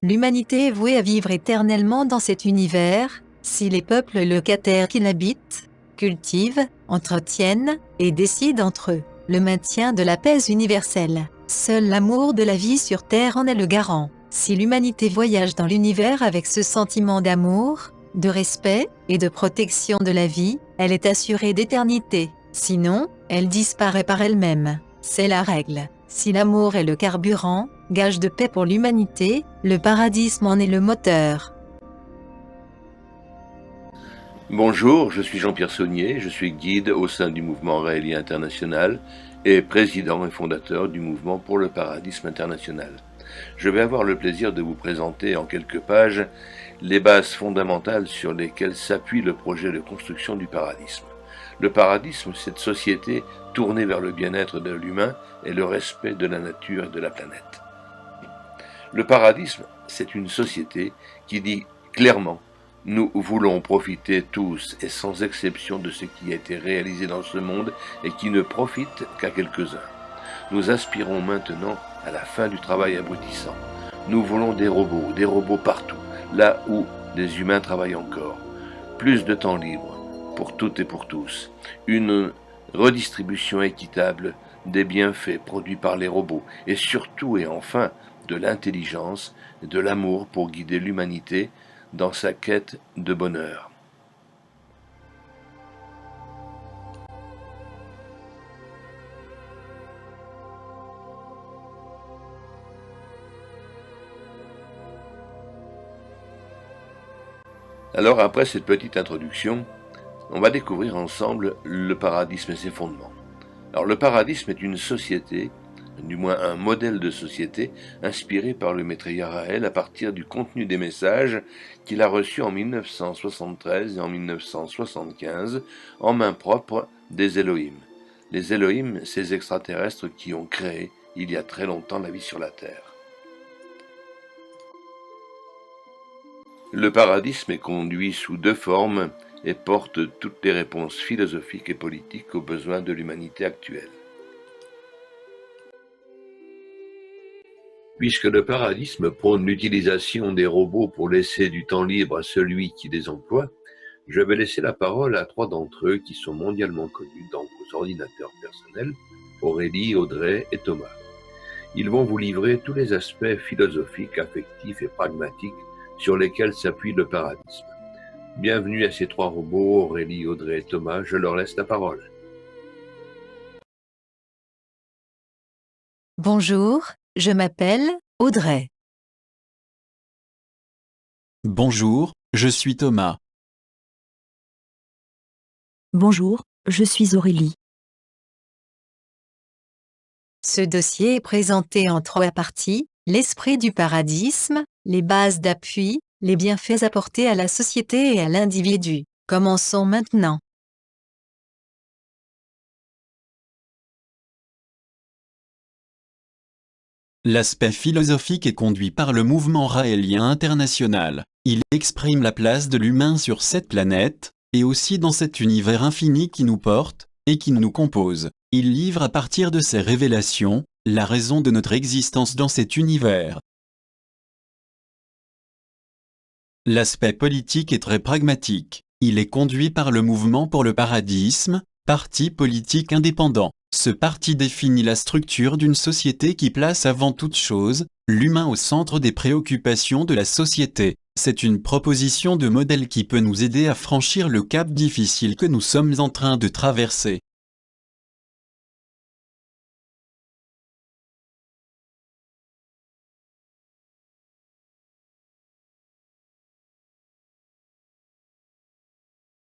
L'humanité est vouée à vivre éternellement dans cet univers, si les peuples locataires qui l'habitent, cultivent, entretiennent, et décident entre eux, le maintien de la paix universelle. Seul l'amour de la vie sur Terre en est le garant. Si l'humanité voyage dans l'univers avec ce sentiment d'amour, de respect, et de protection de la vie, elle est assurée d'éternité. Sinon, elle disparaît par elle-même. C'est la règle. Si l'amour est le carburant, gage de paix pour l'humanité, le paradisme en est le moteur. Bonjour, je suis Jean-Pierre Saunier, je suis guide au sein du mouvement Raëlien International et président et fondateur du mouvement pour le paradisme international. Je vais avoir le plaisir de vous présenter en quelques pages les bases fondamentales sur lesquelles s'appuie le projet de construction du paradisme. Le paradisme, c'est cette société tournée vers le bien-être de l'humain et le respect de la nature et de la planète. Le paradisme, c'est une société qui dit clairement: nous voulons profiter tous et sans exception de ce qui a été réalisé dans ce monde et qui ne profite qu'à quelques-uns. Nous aspirons maintenant à la fin du travail abrutissant. Nous voulons des robots partout, là où des humains travaillent encore. Plus de temps libre, pour toutes et pour tous. Une redistribution équitable des bienfaits produits par les robots. Et surtout et enfin, de l'intelligence et de l'amour pour guider l'humanité dans sa quête de bonheur. Alors après cette petite introduction, on va découvrir ensemble le paradisme et ses fondements. Alors le paradisme est une société, du moins un modèle de société, inspiré par le maître Yaraël à partir du contenu des messages qu'il a reçus en 1973 et en 1975 en main propre des Elohim. Les Elohim, ces extraterrestres qui ont créé, il y a très longtemps, la vie sur la Terre. Le paradisme est conduit sous deux formes et porte toutes les réponses philosophiques et politiques aux besoins de l'humanité actuelle. Puisque le paradisme prône l'utilisation des robots pour laisser du temps libre à celui qui les emploie, je vais laisser la parole à trois d'entre eux qui sont mondialement connus dans vos ordinateurs personnels, Aurélie, Audrey et Thomas. Ils vont vous livrer tous les aspects philosophiques, affectifs et pragmatiques sur lesquels s'appuie le paradisme. Bienvenue à ces trois robots, Aurélie, Audrey et Thomas, je leur laisse la parole. Bonjour, je m'appelle Audrey. Bonjour, je suis Thomas. Bonjour, je suis Aurélie. Ce dossier est présenté en trois parties: l'esprit du paradisme, les bases d'appui, les bienfaits apportés à la société et à l'individu. Commençons maintenant. L'aspect philosophique est conduit par le mouvement raélien international. Il exprime la place de l'humain sur cette planète, et aussi dans cet univers infini qui nous porte, et qui nous compose. Il livre à partir de ses révélations, la raison de notre existence dans cet univers. L'aspect politique est très pragmatique. Il est conduit par le mouvement pour le paradisme, parti politique indépendant. Ce parti définit la structure d'une société qui place avant toute chose l'humain au centre des préoccupations de la société. C'est une proposition de modèle qui peut nous aider à franchir le cap difficile que nous sommes en train de traverser.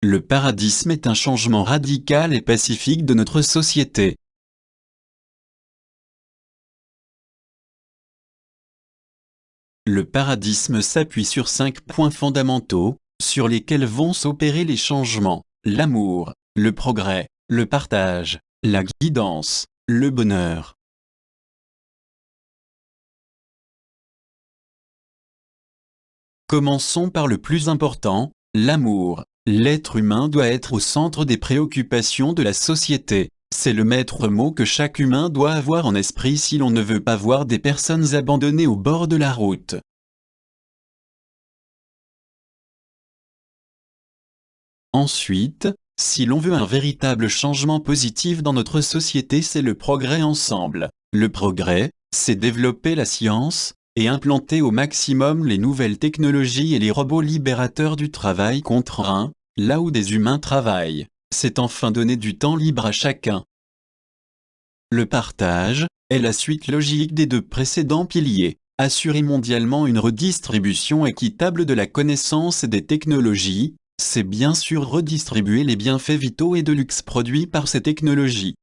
Le paradisme est un changement radical et pacifique de notre société. Le paradisme s'appuie sur 5 points fondamentaux, sur lesquels vont s'opérer les changements: l'amour, le progrès, le partage, la guidance, le bonheur. Commençons par le plus important, l'amour. L'être humain doit être au centre des préoccupations de la société. C'est le maître mot que chaque humain doit avoir en esprit si l'on ne veut pas voir des personnes abandonnées au bord de la route. Ensuite, si l'on veut un véritable changement positif dans notre société, c'est le progrès ensemble. Le progrès, c'est développer la science, et implanter au maximum les nouvelles technologies et les robots libérateurs du travail contraint, là où des humains travaillent. C'est enfin donner du temps libre à chacun. Le partage est la suite logique des deux précédents piliers. Assurer mondialement une redistribution équitable de la connaissance et des technologies, c'est bien sûr redistribuer les bienfaits vitaux et de luxe produits par ces technologies.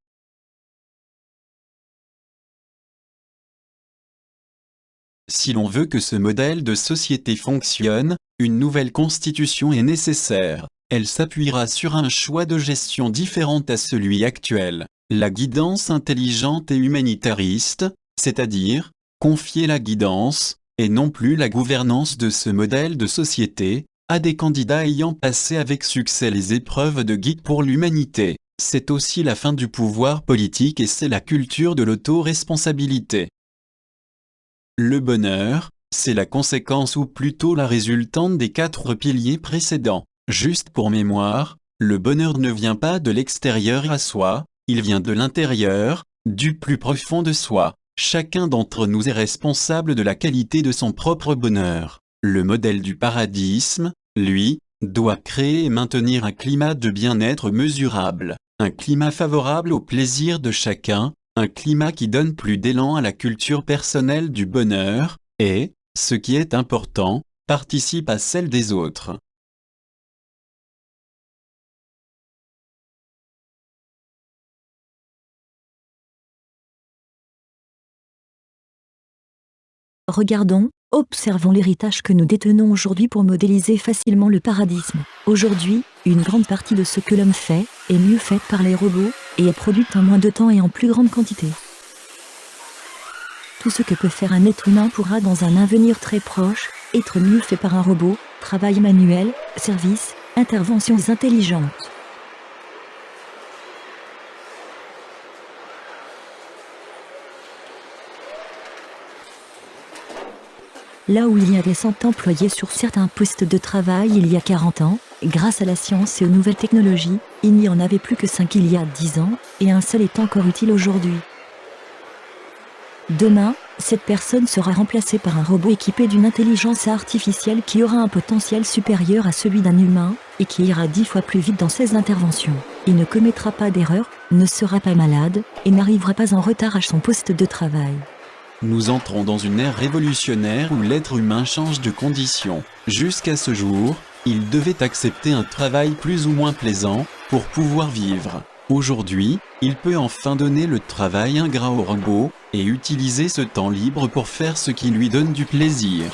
Si l'on veut que ce modèle de société fonctionne, une nouvelle constitution est nécessaire. Elle s'appuiera sur un choix de gestion différent à celui actuel. La guidance intelligente et humanitariste, c'est-à-dire, confier la guidance, et non plus la gouvernance de ce modèle de société, à des candidats ayant passé avec succès les épreuves de guide pour l'humanité. C'est aussi la fin du pouvoir politique et c'est la culture de l'auto-responsabilité. Le bonheur, c'est la conséquence ou plutôt la résultante des 4 piliers précédents. Juste pour mémoire, le bonheur ne vient pas de l'extérieur à soi, il vient de l'intérieur, du plus profond de soi. Chacun d'entre nous est responsable de la qualité de son propre bonheur. Le modèle du paradisme, lui, doit créer et maintenir un climat de bien-être mesurable, un climat favorable au plaisir de chacun, un climat qui donne plus d'élan à la culture personnelle du bonheur, et, ce qui est important, participe à celle des autres. Regardons, observons l'héritage que nous détenons aujourd'hui pour modéliser facilement le paradisme. Aujourd'hui, une grande partie de ce que l'homme fait est mieux faite par les robots et est produite en moins de temps et en plus grande quantité. Tout ce que peut faire un être humain pourra dans un avenir très proche être mieux fait par un robot, travail manuel, services, interventions intelligentes. Là où il y avait 100 employés sur certains postes de travail il y a 40 ans, grâce à la science et aux nouvelles technologies, il n'y en avait plus que 5 il y a 10 ans, et un seul est encore utile aujourd'hui. Demain, cette personne sera remplacée par un robot équipé d'une intelligence artificielle qui aura un potentiel supérieur à celui d'un humain, et qui ira 10 fois plus vite dans ses interventions. Il ne commettra pas d'erreur, ne sera pas malade, et n'arrivera pas en retard à son poste de travail. Nous entrons dans une ère révolutionnaire où l'être humain change de condition. Jusqu'à ce jour, il devait accepter un travail plus ou moins plaisant pour pouvoir vivre. Aujourd'hui, il peut enfin donner le travail ingrat au robot et utiliser ce temps libre pour faire ce qui lui donne du plaisir.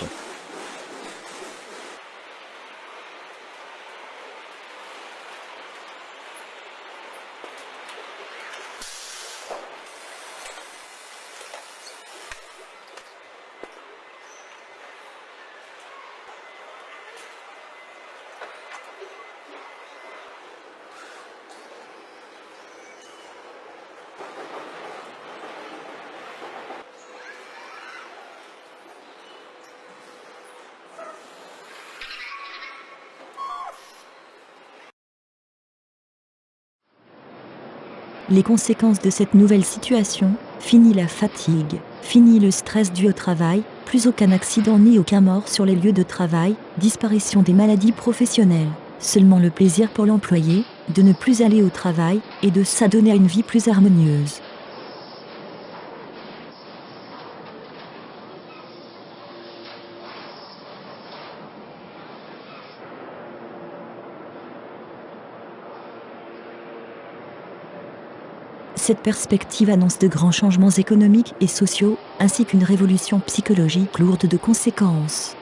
Les conséquences de cette nouvelle situation, fini la fatigue, fini le stress dû au travail, plus aucun accident ni aucun mort sur les lieux de travail, disparition des maladies professionnelles, seulement le plaisir pour l'employé, de ne plus aller au travail, et de s'adonner à une vie plus harmonieuse. Cette perspective annonce de grands changements économiques et sociaux, ainsi qu'une révolution psychologique lourde de conséquences.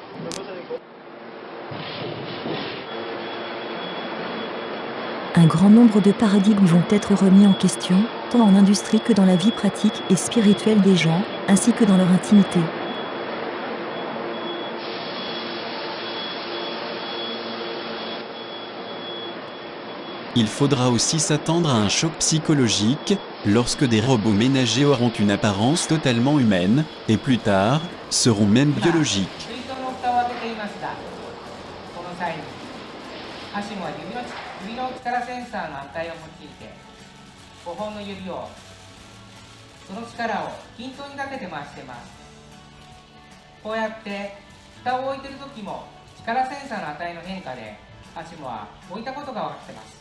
Un grand nombre de paradigmes vont être remis en question, tant en industrie que dans la vie pratique et spirituelle des gens, ainsi que dans leur intimité. Il faudra aussi s'attendre à un choc psychologique, lorsque des robots ménagers auront une apparence totalement humaine, et plus tard, seront même biologiques. アシモは指の力センサーの値を用いて5本の指をその力を均等にかけて回しています。こうやって蓋を置いている時も力センサーの値の変化でアシモは置いたことが分かっています。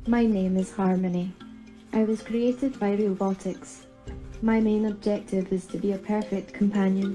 My name is Harmony. I was created by Robotics. My main objective is to be a perfect companion.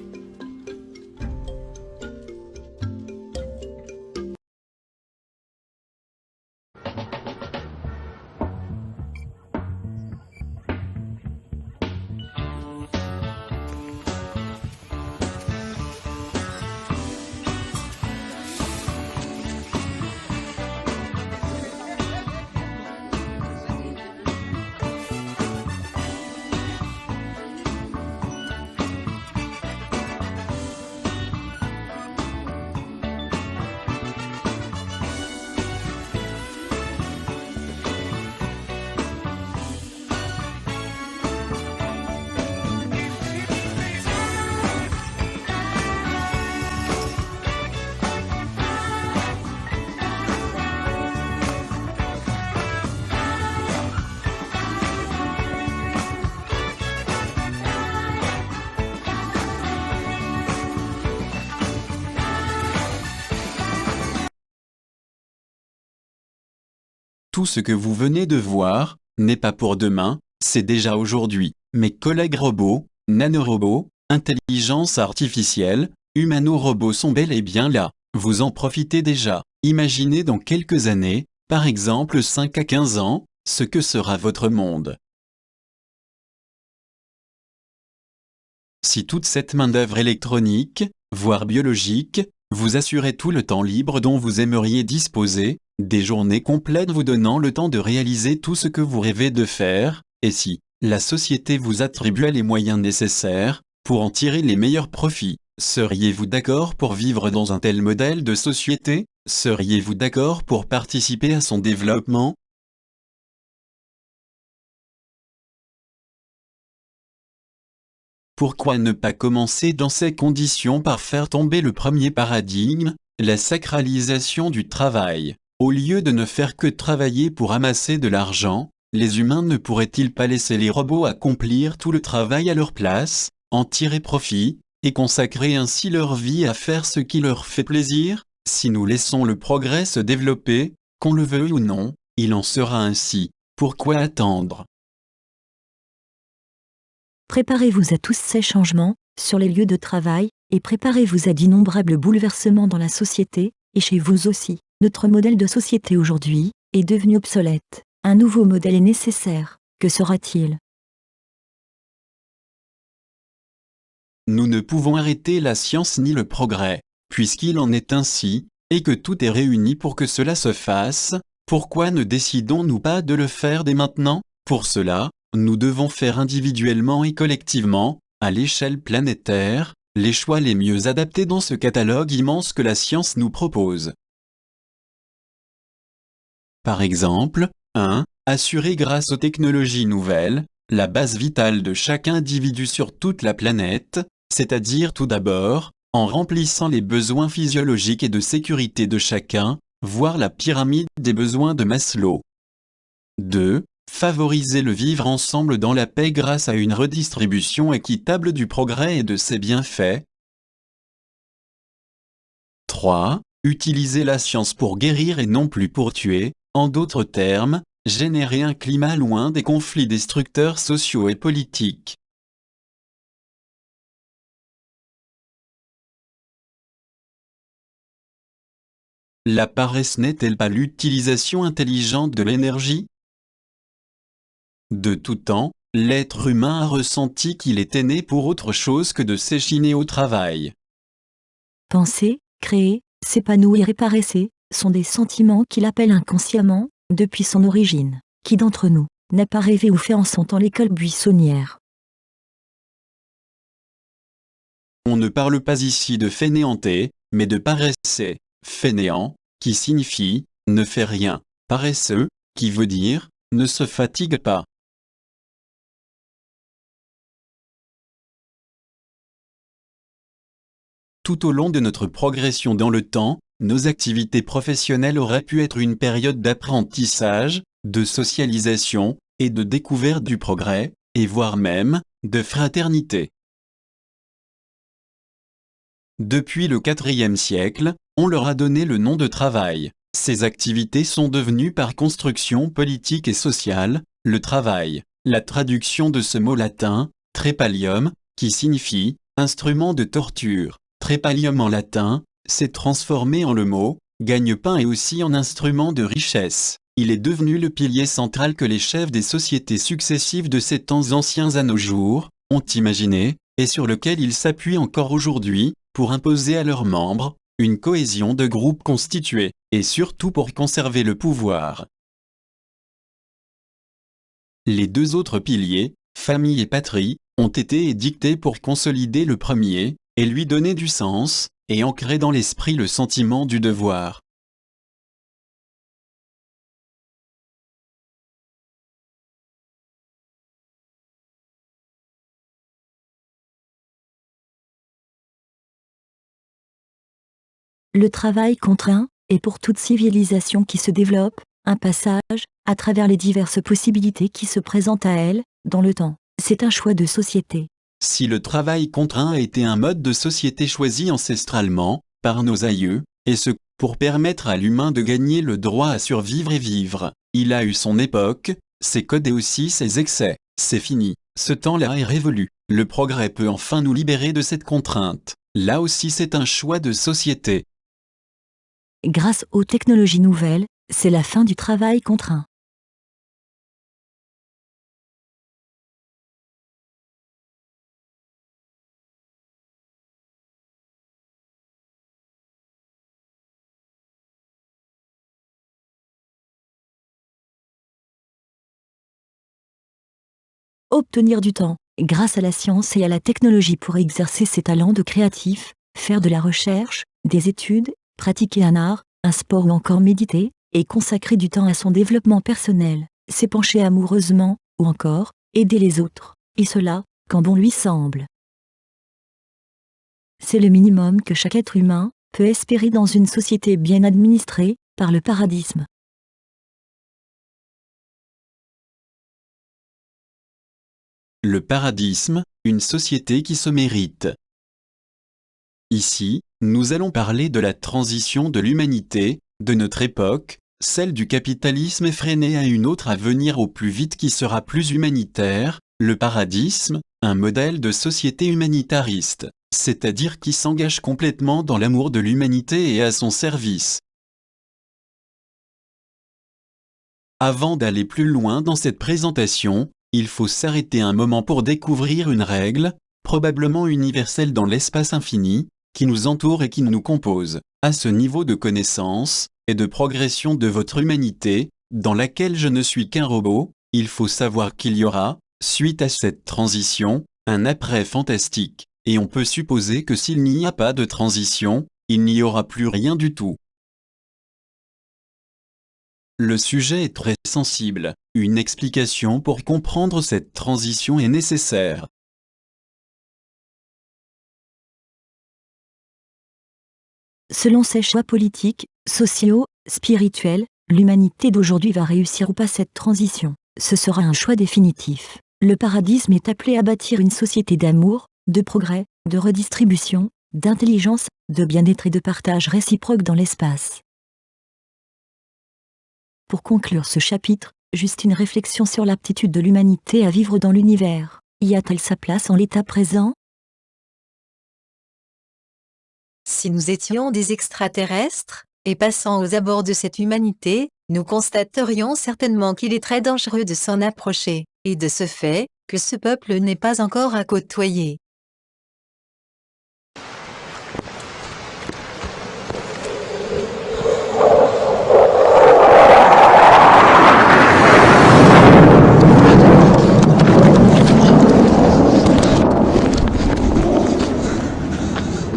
Tout ce que vous venez de voir n'est pas pour demain, c'est déjà aujourd'hui. Mes collègues robots, nanorobots, intelligence artificielle, humano-robots sont bel et bien là. Vous en profitez déjà. Imaginez dans quelques années, par exemple 5 à 15 ans, ce que sera votre monde. Si toute cette main-d'œuvre électronique, voire biologique, vous assurait tout le temps libre dont vous aimeriez disposer, des journées complètes vous donnant le temps de réaliser tout ce que vous rêvez de faire, et si la société vous attribuait les moyens nécessaires pour en tirer les meilleurs profits, seriez-vous d'accord pour vivre dans un tel modèle de société? Seriez-vous d'accord pour participer à son développement? Pourquoi ne pas commencer dans ces conditions par faire tomber le premier paradigme, la sacralisation du travail? Au lieu de ne faire que travailler pour amasser de l'argent, les humains ne pourraient-ils pas laisser les robots accomplir tout le travail à leur place, en tirer profit, et consacrer ainsi leur vie à faire ce qui leur fait plaisir? Si nous laissons le progrès se développer, qu'on le veuille ou non, il en sera ainsi. Pourquoi attendre? Préparez-vous à tous ces changements, sur les lieux de travail, et préparez-vous à d'innombrables bouleversements dans la société, et chez vous aussi. Notre modèle de société aujourd'hui est devenu obsolète. Un nouveau modèle est nécessaire. Que sera-t-il? Nous ne pouvons arrêter la science ni le progrès, puisqu'il en est ainsi, et que tout est réuni pour que cela se fasse. Pourquoi ne décidons-nous pas de le faire dès maintenant? Pour cela, nous devons faire individuellement et collectivement, à l'échelle planétaire, les choix les mieux adaptés dans ce catalogue immense que la science nous propose. Par exemple, 1. Assurer grâce aux technologies nouvelles, la base vitale de chaque individu sur toute la planète, c'est-à-dire tout d'abord, en remplissant les besoins physiologiques et de sécurité de chacun, voire la pyramide des besoins de Maslow. 2. Favoriser le vivre ensemble dans la paix grâce à une redistribution équitable du progrès et de ses bienfaits. 3. Utiliser la science pour guérir et non plus pour tuer. En d'autres termes, générer un climat loin des conflits destructeurs sociaux et politiques. La paresse n'est-elle pas l'utilisation intelligente de l'énergie? De tout temps, l'être humain a ressenti qu'il était né pour autre chose que de s'échiner au travail. Penser, créer, s'épanouir et paresser, sont des sentiments qu'il appelle inconsciemment, depuis son origine. Qui d'entre nous n'a pas rêvé ou fait en son temps l'école buissonnière? On ne parle pas ici de fainéanter, mais de paresser. Fainéant, qui signifie « ne fait rien ». Paresseux, qui veut dire « ne se fatigue pas ». Tout au long de notre progression dans le temps, nos activités professionnelles auraient pu être une période d'apprentissage, de socialisation, et de découverte du progrès, et voire même, de fraternité. Depuis le IVe siècle, on leur a donné le nom de travail. Ces activités sont devenues par construction politique et sociale, le travail. La traduction de ce mot latin, trepalium, qui signifie « instrument de torture ». Trepalium en latin, s'est transformé en le mot « gagne-pain » et aussi en instrument de richesse. Il est devenu le pilier central que les chefs des sociétés successives de ces temps anciens à nos jours ont imaginé, et sur lequel ils s'appuient encore aujourd'hui, pour imposer à leurs membres une cohésion de groupe constitué, et surtout pour conserver le pouvoir. Les deux autres piliers, famille et patrie, ont été édictés pour consolider le premier, et lui donner du sens, et ancrer dans l'esprit le sentiment du devoir. Le travail contraint est pour toute civilisation qui se développe, un passage à travers les diverses possibilités qui se présentent à elle, dans le temps. C'est un choix de société. Si le travail contraint a été un mode de société choisi ancestralement, par nos aïeux, et ce, pour permettre à l'humain de gagner le droit à survivre et vivre, il a eu son époque, ses codes et aussi ses excès. C'est fini. Ce temps-là est révolu. Le progrès peut enfin nous libérer de cette contrainte. Là aussi c'est un choix de société. Grâce aux technologies nouvelles, c'est la fin du travail contraint. Obtenir du temps, grâce à la science et à la technologie pour exercer ses talents de créatif, faire de la recherche, des études, pratiquer un art, un sport ou encore méditer, et consacrer du temps à son développement personnel, s'épancher amoureusement, ou encore, aider les autres, et cela, quand bon lui semble. C'est le minimum que chaque être humain peut espérer dans une société bien administrée, par le paradisme. Le paradisme, une société qui se mérite. Ici, nous allons parler de la transition de l'humanité, de notre époque, celle du capitalisme effréné à une autre à venir au plus vite qui sera plus humanitaire, le paradisme, un modèle de société humanitariste, c'est-à-dire qui s'engage complètement dans l'amour de l'humanité et à son service. Avant d'aller plus loin dans cette présentation, il faut s'arrêter un moment pour découvrir une règle, probablement universelle dans l'espace infini, qui nous entoure et qui nous compose. À ce niveau de connaissance et de progression de votre humanité, dans laquelle je ne suis qu'un robot, il faut savoir qu'il y aura, suite à cette transition, un après fantastique. Et on peut supposer que s'il n'y a pas de transition, il n'y aura plus rien du tout. Le sujet est très sensible. Une explication pour comprendre cette transition est nécessaire. Selon ses choix politiques, sociaux, spirituels, l'humanité d'aujourd'hui va réussir ou pas cette transition. Ce sera un choix définitif. Le paradisme est appelé à bâtir une société d'amour, de progrès, de redistribution, d'intelligence, de bien-être et de partage réciproque dans l'espace. Pour conclure ce chapitre, juste une réflexion sur l'aptitude de l'humanité à vivre dans l'univers. Y a-t-elle sa place en l'état présent ? Si nous étions des extraterrestres, et passant aux abords de cette humanité, nous constaterions certainement qu'il est très dangereux de s'en approcher, et de ce fait, que ce peuple n'est pas encore à côtoyer.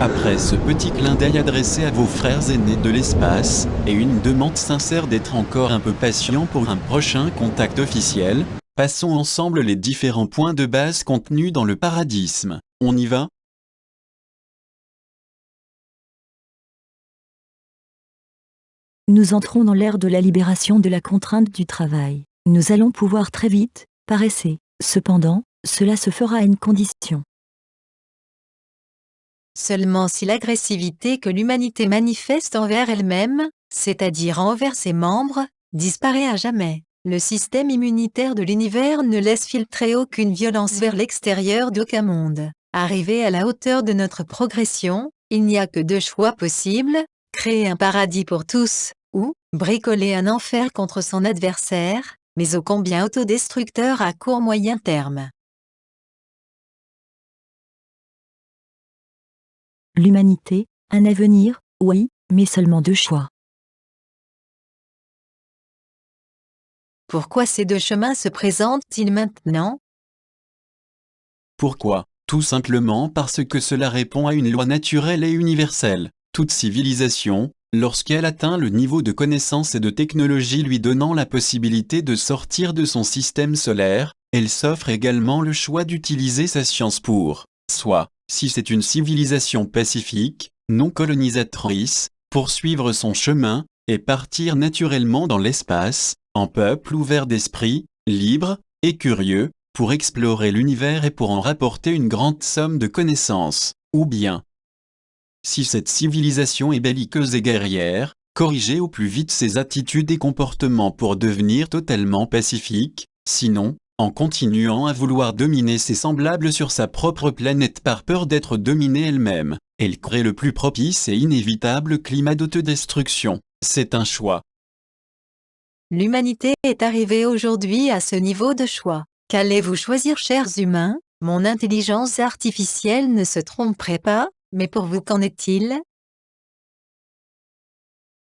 Après ce petit clin d'œil adressé à vos frères aînés de l'espace, et une demande sincère d'être encore un peu patient pour un prochain contact officiel, passons ensemble les différents points de base contenus dans le paradisme. On y va ? Nous entrons dans l'ère de la libération de la contrainte du travail. Nous allons pouvoir très vite, par essai. Cependant, cela se fera à une condition. Seulement si l'agressivité que l'humanité manifeste envers elle-même, c'est-à-dire envers ses membres, disparaît à jamais. Le système immunitaire de l'univers ne laisse filtrer aucune violence vers l'extérieur d'aucun monde. Arrivé à la hauteur de notre progression, il n'y a que deux choix possibles, créer un paradis pour tous, ou bricoler un enfer contre son adversaire, mais ô combien autodestructeur à court moyen terme. L'humanité, un avenir, oui, mais seulement deux choix. Pourquoi ces deux chemins se présentent-ils maintenant? Pourquoi? Tout simplement parce que cela répond à une loi naturelle et universelle. Toute civilisation, lorsqu'elle atteint le niveau de connaissance et de technologie lui donnant la possibilité de sortir de son système solaire, elle s'offre également le choix d'utiliser sa science pour, soit, si c'est une civilisation pacifique, non colonisatrice, poursuivre son chemin, et partir naturellement dans l'espace, en peuple ouvert d'esprit, libre, et curieux, pour explorer l'univers et pour en rapporter une grande somme de connaissances, ou bien, si cette civilisation est belliqueuse et guerrière, corriger au plus vite ses attitudes et comportements pour devenir totalement pacifique, sinon, en continuant à vouloir dominer ses semblables sur sa propre planète par peur d'être dominée elle-même, elle crée le plus propice et inévitable climat d'autodestruction. C'est un choix. L'humanité est arrivée aujourd'hui à ce niveau de choix. Qu'allez-vous choisir, chers humains? Mon intelligence artificielle ne se tromperait pas, mais pour vous, qu'en est-il?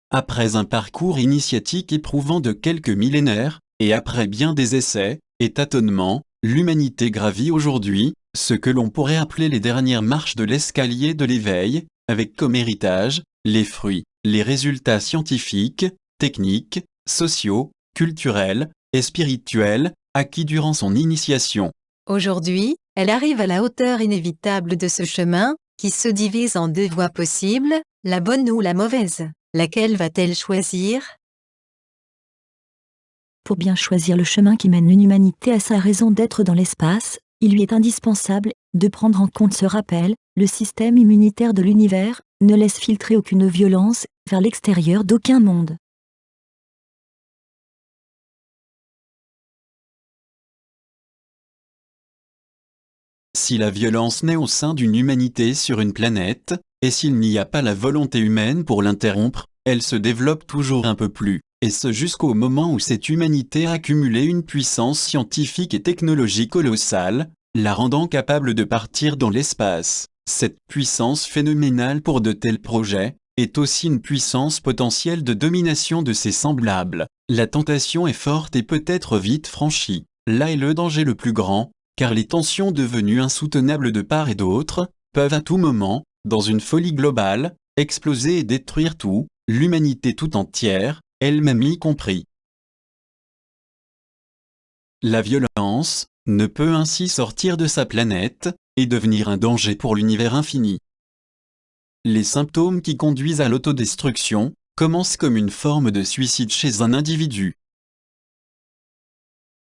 Après un parcours initiatique éprouvant de quelques millénaires, et après bien des essais et tâtonnements, l'humanité gravit aujourd'hui ce que l'on pourrait appeler les dernières marches de l'escalier de l'éveil, avec comme héritage les fruits, les résultats scientifiques, techniques, sociaux, culturels et spirituels acquis durant son initiation. Aujourd'hui, elle arrive à la hauteur inévitable de ce chemin, qui se divise en deux voies possibles, la bonne ou la mauvaise. Laquelle va-t-elle choisir? Pour bien choisir le chemin qui mène une humanité à sa raison d'être dans l'espace, il lui est indispensable de prendre en compte ce rappel, le système immunitaire de l'univers ne laisse filtrer aucune violence vers l'extérieur d'aucun monde. Si la violence naît au sein d'une humanité sur une planète, et s'il n'y a pas la volonté humaine pour l'interrompre, elle se développe toujours un peu plus, et ce jusqu'au moment où cette humanité a accumulé une puissance scientifique et technologique colossale, la rendant capable de partir dans l'espace. Cette puissance phénoménale pour de tels projets est aussi une puissance potentielle de domination de ses semblables. La tentation est forte et peut être vite franchie. Là est le danger le plus grand, car les tensions devenues insoutenables de part et d'autre, peuvent à tout moment, dans une folie globale, exploser et détruire tout, l'humanité tout entière, elle-même y compris. La violence ne peut ainsi sortir de sa planète et devenir un danger pour l'univers infini. Les symptômes qui conduisent à l'autodestruction commencent comme une forme de suicide chez un individu.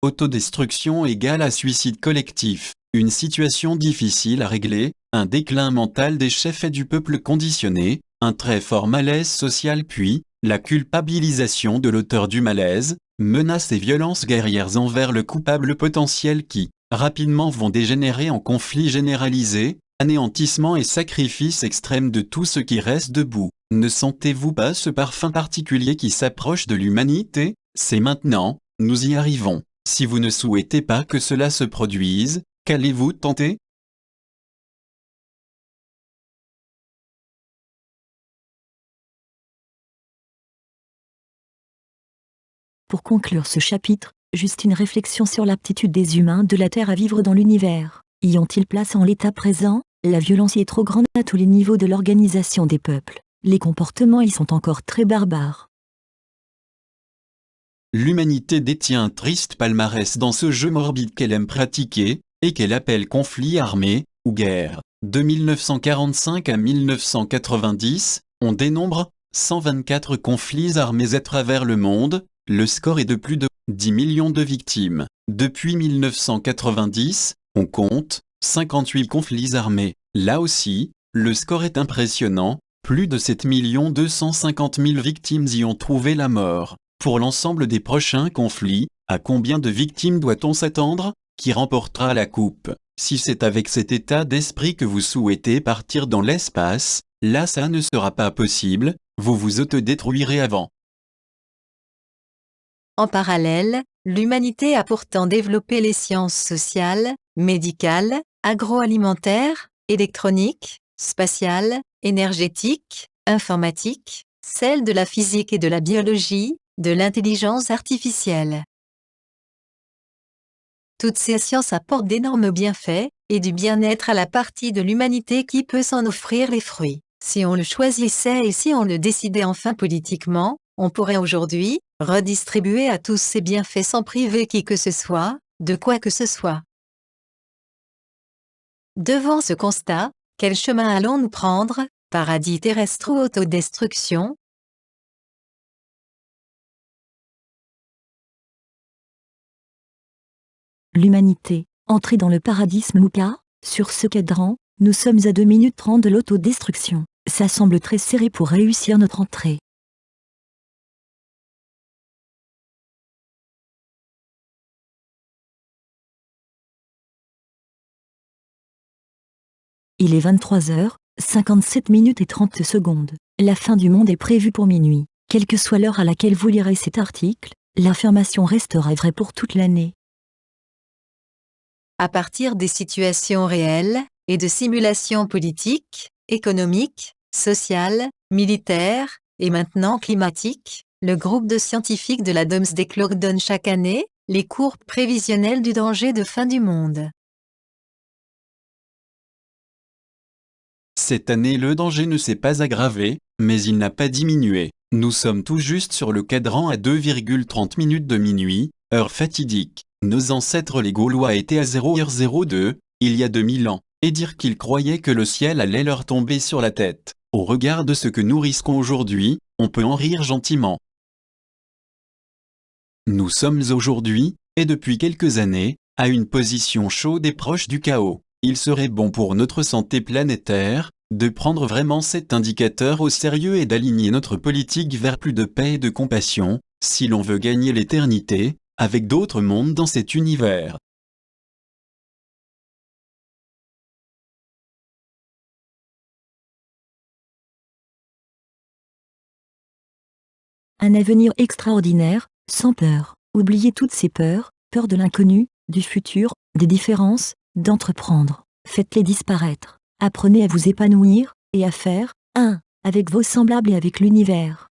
Autodestruction égale à suicide collectif, une situation difficile à régler, un déclin mental des chefs et du peuple conditionné, un très fort malaise social puis, la culpabilisation de l'auteur du malaise, menaces et violences guerrières envers le coupable potentiel qui, rapidement vont dégénérer en conflits généralisés, anéantissement et sacrifice extrême de tout ce qui reste debout. Ne sentez-vous pas ce parfum particulier qui s'approche de l'humanité? C'est maintenant, nous y arrivons. Si vous ne souhaitez pas que cela se produise, qu'allez-vous tenter? Pour conclure ce chapitre, juste une réflexion sur l'aptitude des humains de la Terre à vivre dans l'univers. Y ont-ils place en l'état présent? La violence y est trop grande à tous les niveaux de l'organisation des peuples. Les comportements y sont encore très barbares. L'humanité détient un triste palmarès dans ce jeu morbide qu'elle aime pratiquer, et qu'elle appelle conflit armé, ou guerre. De 1945 à 1990, on dénombre 124 conflits armés à travers le monde, le score est de plus de 10 millions de victimes. Depuis 1990, on compte 58 conflits armés. Là aussi, le score est impressionnant, plus de 7 250 000 victimes y ont trouvé la mort. Pour l'ensemble des prochains conflits, à combien de victimes doit-on s'attendre? Qui remportera la coupe? Si c'est avec cet état d'esprit que vous souhaitez partir dans l'espace, là ça ne sera pas possible, vous vous autodétruirez avant. En parallèle, l'humanité a pourtant développé les sciences sociales, médicales, agroalimentaires, électroniques, spatiales, énergétiques, informatiques, celles de la physique et de la biologie, de l'intelligence artificielle. Toutes ces sciences apportent d'énormes bienfaits, et du bien-être à la partie de l'humanité qui peut s'en offrir les fruits. Si on le choisissait et si on le décidait enfin politiquement, on pourrait aujourd'hui redistribuer à tous ces bienfaits sans priver qui que ce soit, de quoi que ce soit. Devant ce constat, quel chemin allons-nous prendre, paradis terrestre ou autodestruction? L'humanité, entrée dans le paradisme ou pas? Sur ce cadran, nous sommes à 2 minutes 30 de l'autodestruction. Ça semble très serré pour réussir notre entrée. Il est 23h, 57 minutes et 30 secondes. La fin du monde est prévue pour minuit. Quelle que soit l'heure à laquelle vous lirez cet article, l'affirmation restera vraie pour toute l'année. À partir des situations réelles, et de simulations politiques, économiques, sociales, militaires, et maintenant climatiques, le groupe de scientifiques de la Domesday Clock donne chaque année les courbes prévisionnelles du danger de fin du monde. Cette année le danger ne s'est pas aggravé, mais il n'a pas diminué. Nous sommes tout juste sur le cadran à 2,30 minutes de minuit, heure fatidique. Nos ancêtres les Gaulois étaient à 0h02, il y a 2000 ans, et dire qu'ils croyaient que le ciel allait leur tomber sur la tête. Au regard de ce que nous risquons aujourd'hui, on peut en rire gentiment. Nous sommes aujourd'hui, et depuis quelques années, à une position chaude et proche du chaos. Il serait bon pour notre santé planétaire, de prendre vraiment cet indicateur au sérieux et d'aligner notre politique vers plus de paix et de compassion, si l'on veut gagner l'éternité, avec d'autres mondes dans cet univers. Un avenir extraordinaire, sans peur. Oubliez toutes ces peurs, peur de l'inconnu, du futur, des différences, d'entreprendre. Faites-les disparaître. Apprenez à vous épanouir, et à faire, un, avec vos semblables et avec l'univers.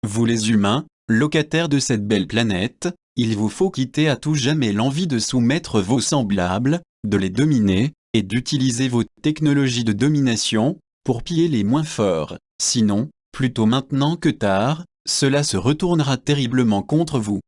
Vous les humains, locataires de cette belle planète, il vous faut quitter à tout jamais l'envie de soumettre vos semblables, de les dominer, et d'utiliser vos technologies de domination, pour piller les moins forts. Sinon, plutôt maintenant que tard, cela se retournera terriblement contre vous.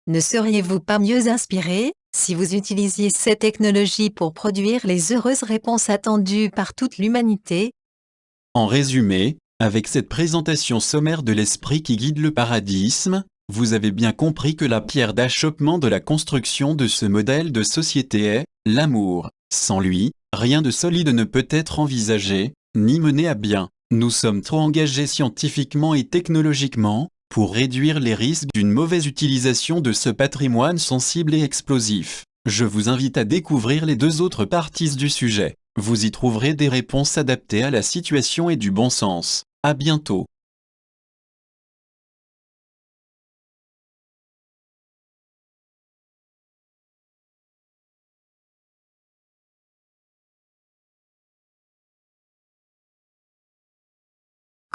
Ne seriez-vous pas mieux inspiré, si vous utilisiez cette technologie pour produire les heureuses réponses attendues par toute l'humanité? En résumé, avec cette présentation sommaire de l'esprit qui guide le paradisme, vous avez bien compris que la pierre d'achoppement de la construction de ce modèle de société est l'amour. Sans lui, rien de solide ne peut être envisagé, ni mené à bien. Nous sommes trop engagés scientifiquement et technologiquement, pour réduire les risques d'une mauvaise utilisation de ce patrimoine sensible et explosif. Je vous invite à découvrir les 2 autres parties du sujet. Vous y trouverez des réponses adaptées à la situation et du bon sens. À bientôt.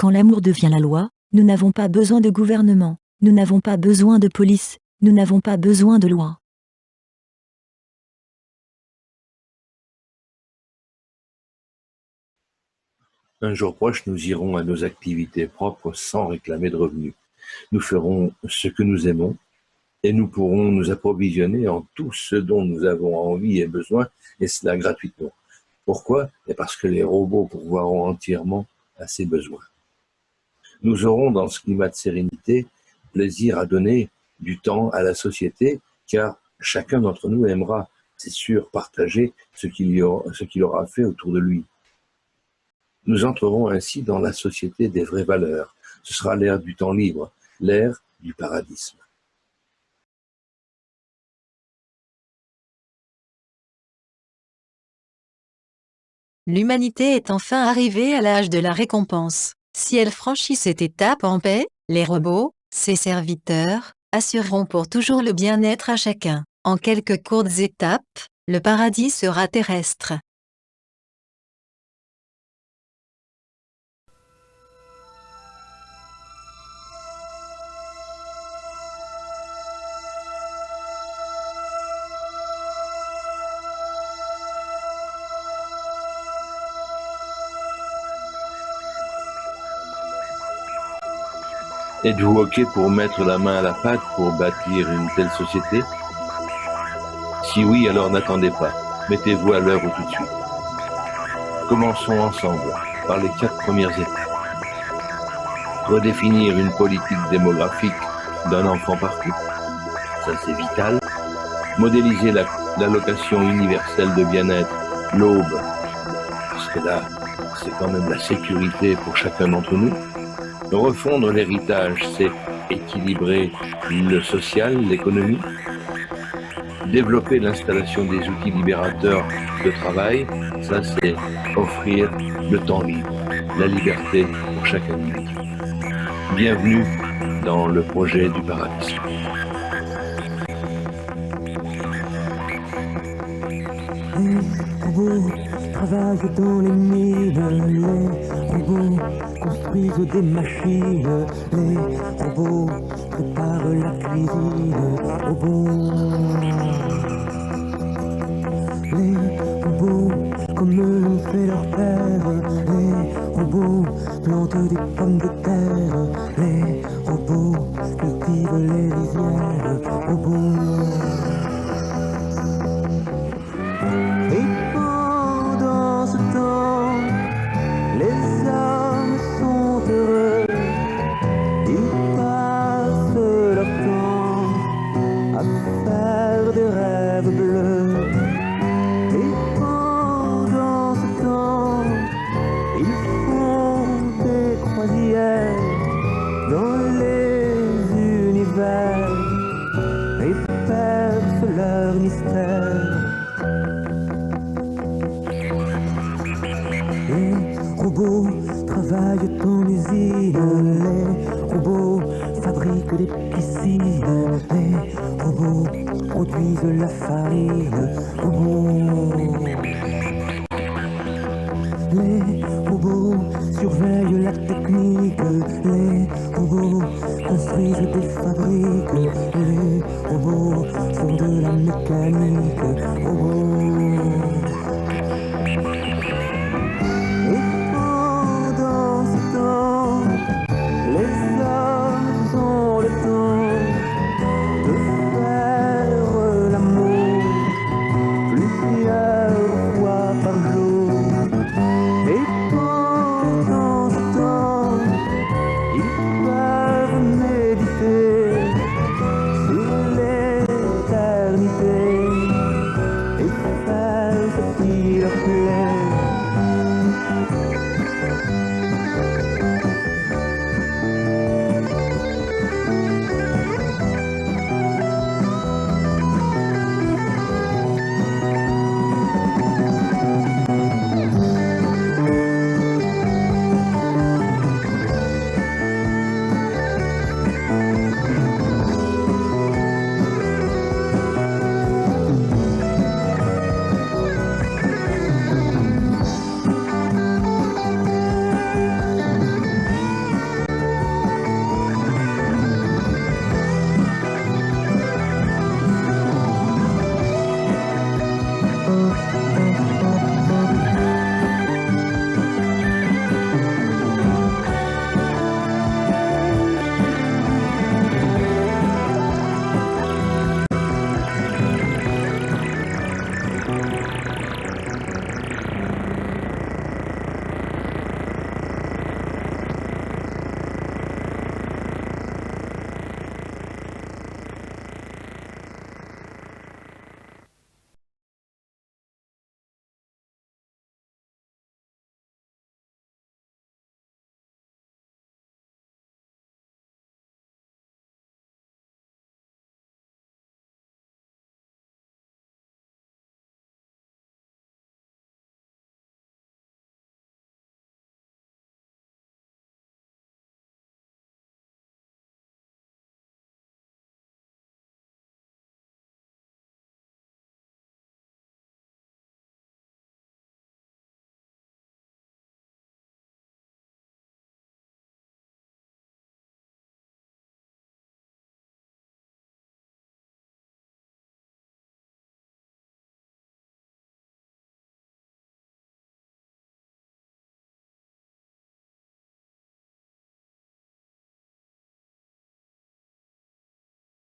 Quand l'amour devient la loi, nous n'avons pas besoin de gouvernement, nous n'avons pas besoin de police, nous n'avons pas besoin de loi. Un jour proche, nous irons à nos activités propres sans réclamer de revenus. Nous ferons ce que nous aimons et nous pourrons nous approvisionner en tout ce dont nous avons envie et besoin, et cela gratuitement. Pourquoi? Parce que les robots pourvoiront entièrement à ces besoins. Nous aurons dans ce climat de sérénité plaisir à donner du temps à la société, car chacun d'entre nous aimera, c'est sûr, partager ce qu'il aura fait autour de lui. Nous entrerons ainsi dans la société des vraies valeurs. Ce sera l'ère du temps libre, l'ère du paradisme. L'humanité est enfin arrivée à l'âge de la récompense. Si elle franchit cette étape en paix, les robots, ses serviteurs, assureront pour toujours le bien-être à chacun. En quelques courtes étapes, le paradis sera terrestre. Êtes-vous OK pour mettre la main à la pâte pour bâtir une telle société? Si oui, alors n'attendez pas. Mettez-vous à l'œuvre tout de suite. Commençons ensemble par les 4 premières étapes. Redéfinir une politique démographique d'un enfant par couple. Ça, c'est vital. Modéliser l'allocation universelle de bien-être, l'aube. Parce que là, c'est quand même la sécurité pour chacun d'entre nous. Refondre l'héritage, c'est équilibrer le social, l'économie. Développer l'installation des outils libérateurs de travail, ça c'est offrir le temps libre, la liberté pour chaque individu. Bienvenue dans le projet du paradis. Les robots travaillent dans les mines, les robots construisent des machines, les robots préparent la cuisine, les robots comme fait leur père, les robots plantent des pommes de terre, les robots cultivent les rizières, Et pendant ce temps, les hommes sont heureux. Ils passent leur temps à faire des rêves bleus. Et pendant ce temps, ils font des croisières dans les univers et percent leur mystère. Les robots travaillent en usine, les robots fabriquent des piscines, les robots produisent la farine, Les robots surveillent la technique, les robots construisent des fabriques, les robots font de la mécanique, Et pendant ce temps, les hommes ont le temps de faire l'amour plusieurs fois par jour. Et pendant ce temps, ils peuvent méditer sur l'éternité et faire ce qui leur plaît.